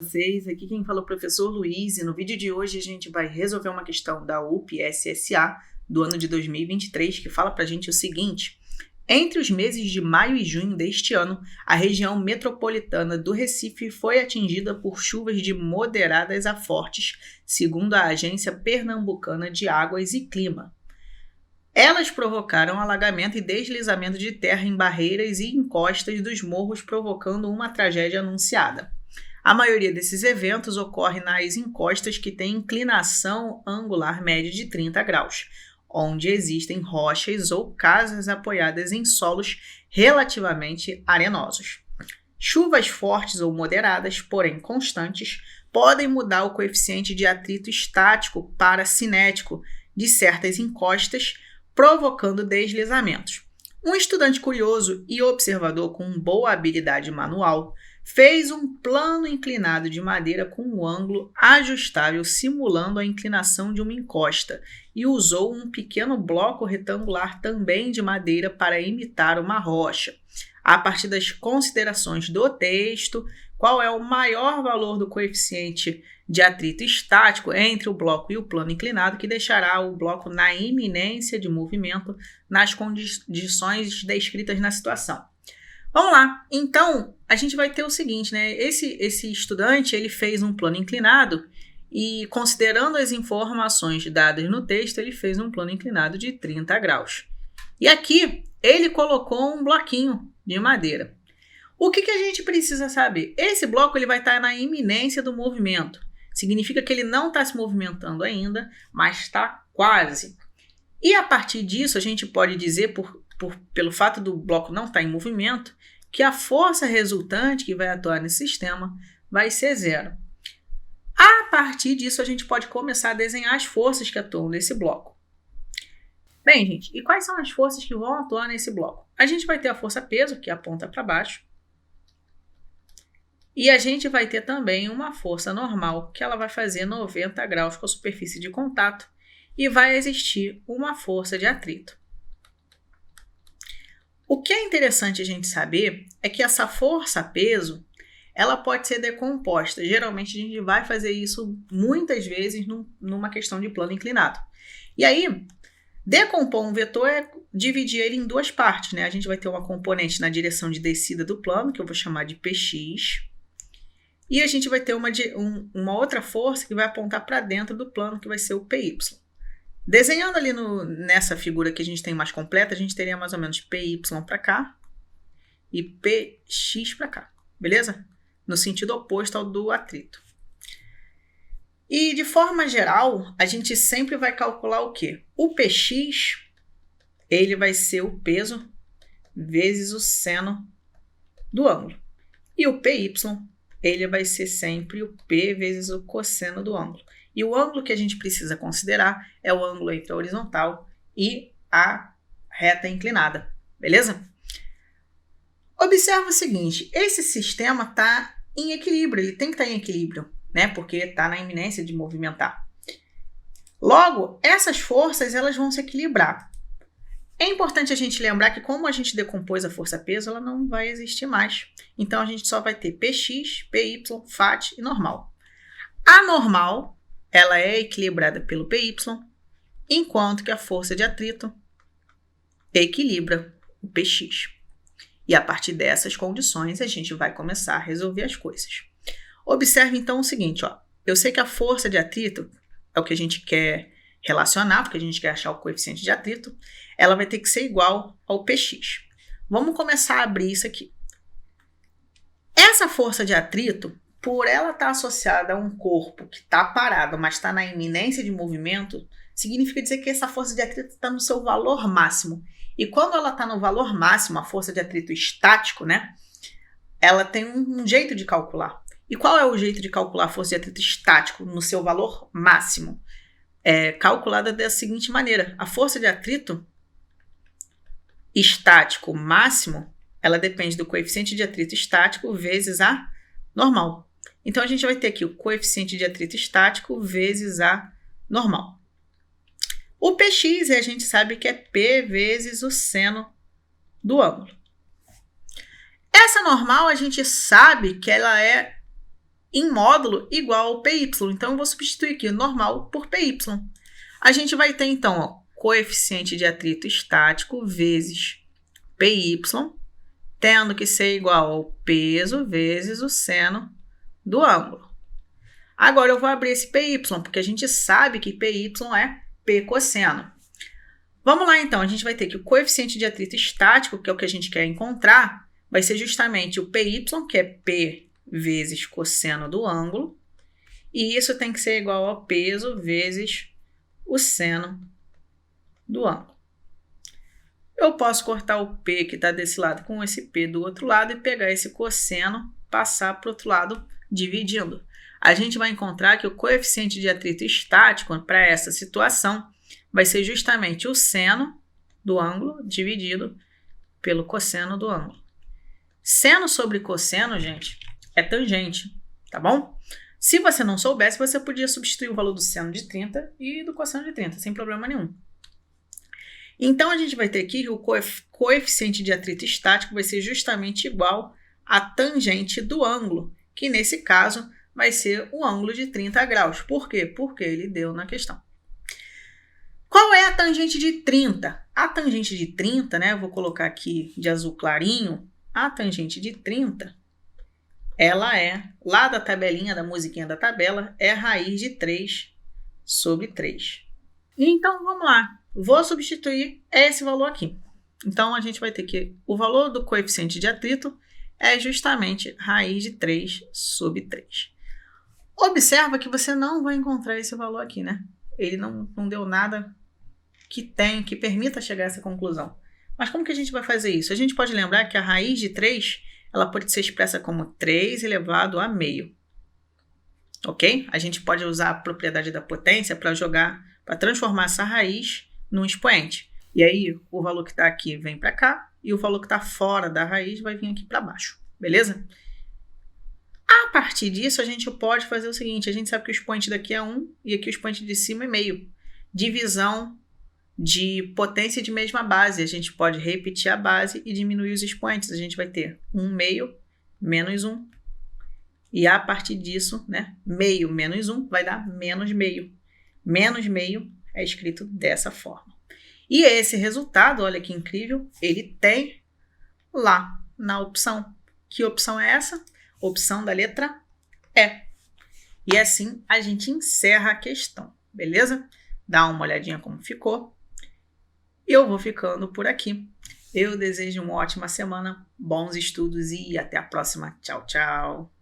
Vocês, aqui quem fala é o professor Luiz, e no vídeo de hoje a gente vai resolver uma questão da UPSSA do ano de 2023, que fala pra gente o seguinte: entre os meses de maio e junho deste ano, a região metropolitana do Recife foi atingida por chuvas de moderadas a fortes, segundo a Agência Pernambucana de Águas e Clima. Elas provocaram alagamento e deslizamento de terra em barreiras e encostas dos morros, provocando uma tragédia anunciada. A maioria desses eventos ocorre nas encostas que têm inclinação angular média de 30 graus, onde existem rochas ou casas apoiadas em solos relativamente arenosos. Chuvas fortes ou moderadas, porém constantes, podem mudar o coeficiente de atrito estático para cinético de certas encostas, provocando deslizamentos. Um estudante curioso e observador com boa habilidade manual fez um plano inclinado de madeira com um ângulo ajustável simulando a inclinação de uma encosta e usou um pequeno bloco retangular também de madeira para imitar uma rocha. A partir das considerações do texto, qual é o maior valor do coeficiente de atrito estático entre o bloco e o plano inclinado, que deixará o bloco na iminência de movimento nas condições descritas na situação. Vamos lá, então a gente vai ter o seguinte, né? Esse estudante ele fez um plano inclinado e, considerando as informações dadas no texto, ele fez um plano inclinado de 30 graus. E aqui ele colocou um bloquinho de madeira. O que a gente precisa saber? Esse bloco ele vai estar na iminência do movimento. Significa que ele não está se movimentando ainda, mas está quase. E a partir disso a gente pode dizer, pelo fato do bloco não estar em movimento, que a força resultante que vai atuar nesse sistema vai ser zero. A partir disso, a gente pode começar a desenhar as forças que atuam nesse bloco. Bem, gente, e quais são as forças que vão atuar nesse bloco? A gente vai ter a força peso, que aponta para baixo, e a gente vai ter também uma força normal, que ela vai fazer 90 graus com a superfície de contato, e vai existir uma força de atrito. O que é interessante a gente saber é que essa força-peso, ela pode ser decomposta. Geralmente a gente vai fazer isso muitas vezes numa questão de plano inclinado. E aí, decompor um vetor é dividir ele em duas partes, né? A gente vai ter uma componente na direção de descida do plano, que eu vou chamar de Px, e a gente vai ter uma outra força que vai apontar para dentro do plano, que vai ser o Py. Desenhando ali nessa figura que a gente tem mais completa, a gente teria mais ou menos PY para cá e PX para cá, beleza? No sentido oposto ao do atrito. E de forma geral, a gente sempre vai calcular o quê? O PX, ele vai ser o peso vezes o seno do ângulo. E o PY, ele vai ser sempre o P vezes o cosseno do ângulo. E o ângulo que a gente precisa considerar é o ângulo entre a horizontal e a reta inclinada, beleza? Observa o seguinte, esse sistema está em equilíbrio, ele tem que estar em equilíbrio, né? Porque está na iminência de movimentar. Logo, essas forças elas vão se equilibrar. É importante a gente lembrar que como a gente decompôs a força-peso, ela não vai existir mais. Então, a gente só vai ter Px, Py, Fat e normal. A normal, ela é equilibrada pelo Py, enquanto que a força de atrito equilibra o Px. E a partir dessas condições, a gente vai começar a resolver as coisas. Observe então o seguinte, ó. Eu sei que a força de atrito é o que a gente quer relacionar, porque a gente quer achar o coeficiente de atrito, ela vai ter que ser igual ao Px. Vamos começar a abrir isso aqui. Essa força de atrito, por ela estar associada a um corpo que está parado, mas está na iminência de movimento, significa dizer que essa força de atrito está no seu valor máximo. E quando ela está no valor máximo, a força de atrito estático, né? Ela tem um jeito de calcular. E qual é o jeito de calcular a força de atrito estático no seu valor máximo? É calculada da seguinte maneira. A força de atrito estático máximo, ela depende do coeficiente de atrito estático vezes a normal. Então, a gente vai ter aqui o coeficiente de atrito estático vezes a normal. O Px, a gente sabe que é P vezes o seno do ângulo. Essa normal, a gente sabe que ela é em módulo igual ao PY. Então, eu vou substituir aqui normal por PY. A gente vai ter, então, ó, coeficiente de atrito estático vezes PY, tendo que ser igual ao peso vezes o seno do ângulo. Agora, eu vou abrir esse PY, porque a gente sabe que PY é P cosseno. Vamos lá, então. A gente vai ter que o coeficiente de atrito estático, que é o que a gente quer encontrar, vai ser justamente o PY, que é P vezes cosseno do ângulo, e isso tem que ser igual ao peso vezes o seno do ângulo. Eu posso cortar o P que está desse lado com esse P do outro lado e pegar esse cosseno, passar para o outro lado dividindo. A gente vai encontrar que o coeficiente de atrito estático para essa situação vai ser justamente o seno do ângulo dividido pelo cosseno do ângulo. Seno sobre cosseno, gente, é tangente, tá bom? Se você não soubesse, você podia substituir o valor do seno de 30 e do cosseno de 30, sem problema nenhum. Então, a gente vai ter aqui que o coeficiente de atrito estático vai ser justamente igual à tangente do ângulo, que nesse caso vai ser o ângulo de 30 graus. Por quê? Porque ele deu na questão. Qual é a tangente de 30? A tangente de 30, né? Eu vou colocar aqui de azul clarinho. A tangente de 30, ela é, lá da tabelinha, da musiquinha da tabela, é raiz de 3 sobre 3. Então, vamos lá. Vou substituir esse valor aqui. Então, a gente vai ter que o valor do coeficiente de atrito é justamente raiz de 3 sobre 3. Observa que você não vai encontrar esse valor aqui, né? Ele não deu nada que permita chegar a essa conclusão. Mas como que a gente vai fazer isso? A gente pode lembrar que a raiz de 3, ela pode ser expressa como 3 elevado a meio. Ok? A gente pode usar a propriedade da potência para transformar essa raiz num expoente. E aí, o valor que está aqui vem para cá e o valor que está fora da raiz vai vir aqui para baixo. Beleza? A partir disso, a gente pode fazer o seguinte. A gente sabe que o expoente daqui é 1 e aqui o expoente de cima é meio. Divisão de potência de mesma base. A gente pode repetir a base e diminuir os expoentes. A gente vai ter 1 meio menos 1. E a partir disso, né, meio menos 1 vai dar menos meio. Menos meio é escrito dessa forma. E esse resultado, olha que incrível, ele tem lá na opção. Que opção é essa? Opção da letra E. E assim a gente encerra a questão, beleza? Dá uma olhadinha como ficou. Eu vou ficando por aqui. Eu desejo uma ótima semana, bons estudos e até a próxima. Tchau, tchau.